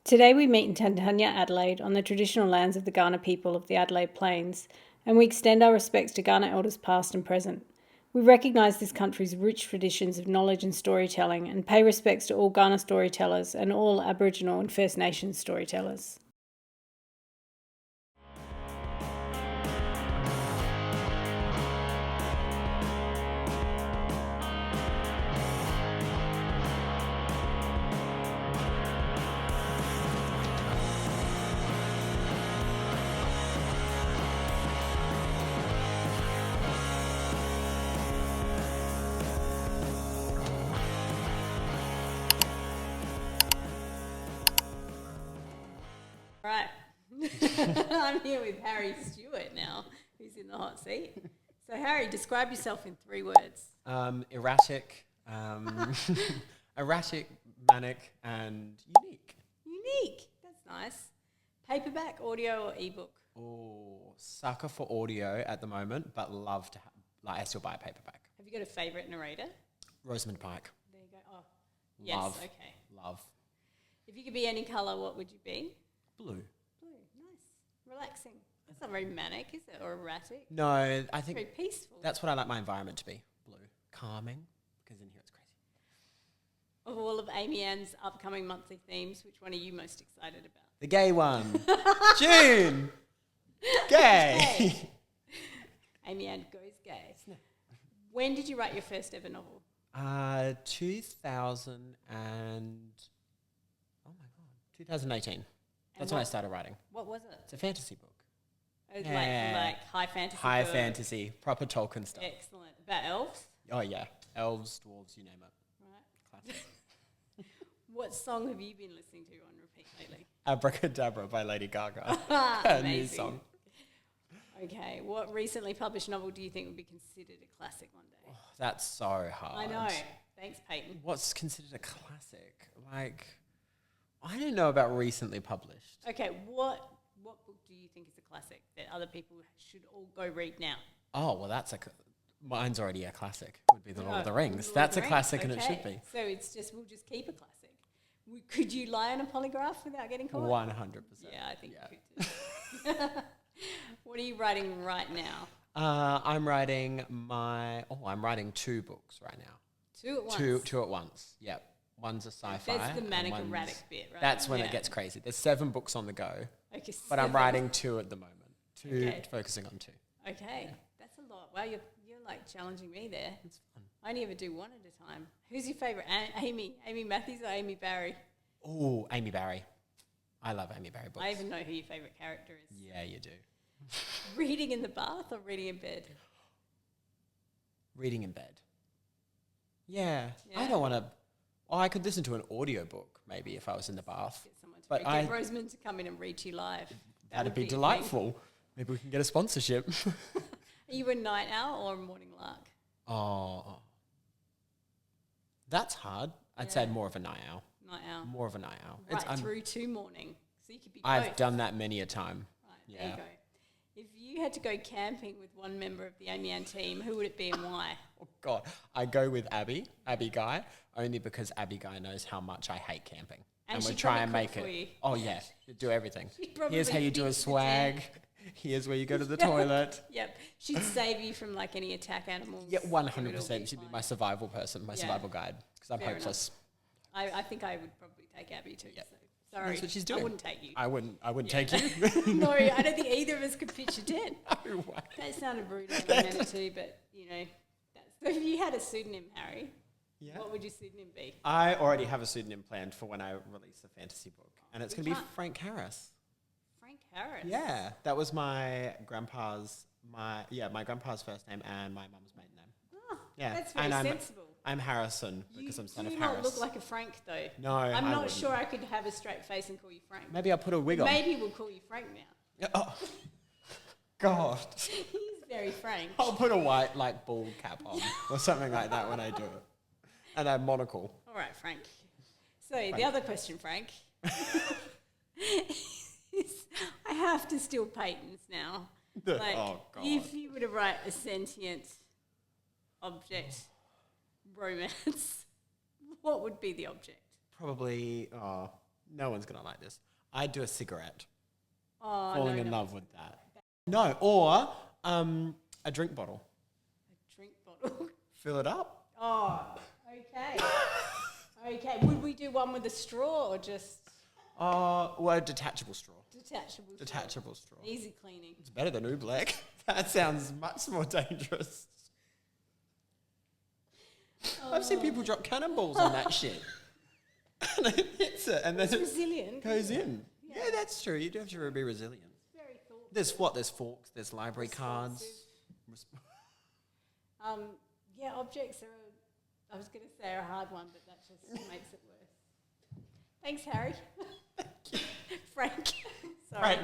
Today we meet in Tantanya, Adelaide, on the traditional lands of the Kaurna people of the Adelaide Plains, and we extend our respects to Kaurna elders past and present. We recognise this country's rich traditions of knowledge and storytelling and pay respects to all Kaurna storytellers and all Aboriginal and First Nations storytellers. Right. I'm here with Harry Stewart now, who's in the hot seat. So, Harry, describe yourself in 3 words. Erratic, erratic, manic, and unique. Unique. That's nice. Paperback, audio, or ebook? Oh, sucker for audio at the moment, but love to I still buy a paperback. Have you got a favourite narrator? Rosamund Pike. There you go. Oh, yes. Love. Okay. Love. If you could be any colour, what would you be? Blue. Blue. Nice. Relaxing. That's not very manic, is it? Or erratic? No, I think Very peaceful. that's what I like my environment to be. Blue. Calming, because in here it's crazy. Of all of Amy Ann's upcoming monthly themes, which one are you most excited about? The gay one. June. Gay. Gay. Amy Ann goes gay. When did you write your first ever novel? 2018. That's when I started writing. What was it? It's a fantasy book. It was Yeah. like high fantasy. High book. fantasy, proper Tolkien stuff. Excellent. About elves? Oh yeah, elves, dwarves, you name it. Right. Classic. What song have you been listening to on repeat lately? Abracadabra by Lady Gaga. A new Amazing. song. Okay. What recently published novel do you think would be considered a classic one day? Oh, that's so hard. I know. Thanks, Peyton. What's considered a classic? Like, I don't know about recently published. Okay. What book do you think is a classic that other people should all go read now? Oh, well, mine's already a classic. Would be The Lord of the Rings. Lord That's of a the classic, Rings. and it should be. So we'll just keep a classic. Could you lie on a polygraph without getting caught? 100%. Yeah, I think you could too. What are you writing right now? I'm writing I'm writing 2 books right now. 2 at once? Two at once. Yep. One's a sci-fi. That's the and manic one's- erratic bit, right? That's when Yeah. it gets crazy. There's 7 books on the go, Okay, but I'm 7. writing 2 at the moment. Okay. Focusing on 2. Okay, that's a lot. Wow, you're like challenging me there. It's fun. I only ever do one at a time. Who's your favourite? Amy Matthews or Amy Barry? Oh, Amy Barry. I love Amy Barry books. I even know who your favourite character is. Yeah, you do. Reading in the bath or reading in bed? Reading in bed. Yeah. Yeah. I don't want to... Oh, I could listen to an audiobook maybe if I was in the bath. Get someone to But get Rosamund to come in and read to you live. That'd would be a thing. delightful. Maybe we can get a sponsorship. Are you a night owl or a morning lark? Oh. That's hard. I'd say more of a night owl. Night owl. More of a night owl. Right through to morning. So you could be I've both. done that many a time. Right, Yeah. there you go. If you had to go camping with one member of the Amy Ann team, who would it be and why? Oh, God. I go with Abby Guy, only because Abby Guy knows how much I hate camping. And we'll she'd try probably and make cook for it. you. Oh, yeah. Do everything. She'd probably Here's how you do a fix the swag. tent. Here's where you go to the toilet. Yep. She'd save you from like any attack animals. Yeah, It would all 100%. She'd be fine. my survival person, my survival guide, because I'm Fair hopeless. I think I would probably take Abby too. Yep. So. Sorry. That's what she's doing. I wouldn't take you. I wouldn't take you. No, I don't think either of us could pitch a tent. No way. That sounded brutal and I meant it too, but you know. So if you had a pseudonym, Harry, Yeah. what would your pseudonym be? I already have a pseudonym planned for when I release a fantasy book, and it's We going to be can't- Frank Harris. Frank Harris. Yeah, that was my grandpa's first name and my mum's maiden name. Oh, Yeah, that's very and sensible. I'm Harrison because I'm son you of do not Harris. look like a Frank though. No, I'm I not wouldn't. sure I could have a straight face and call you Frank. Maybe I'll put a wig on. Maybe we'll call you Frank now. Yeah, oh, God. He's very Frank. I'll put a white bald cap on or something like that when I do it, and a monocle. All right, Frank. So the other question, Frank, is I have to steal Peyton's now. Like, Oh, God. if you were to write a sentient object romance, what would be the object? Probably no one's going to like this. I'd do a cigarette. Oh, Falling no, in no. love with that. No, or a drink bottle. A drink bottle. Fill it up. Oh, okay. Okay. Would we do one with a straw or just Well, a detachable straw. detachable straw? Straw. Easy cleaning. It's better than oobleck. That sounds much more dangerous. I've seen people drop cannonballs on that shit. And it hits it and then It's it resilient. goes in. Yeah, that's true. You do have to be resilient. Very thoughtful. There's forks, there's library cards. Yeah, objects are, I was going to say are a hard one, but that just makes it worse. Thanks, Harry. Frank. Sorry. Frank.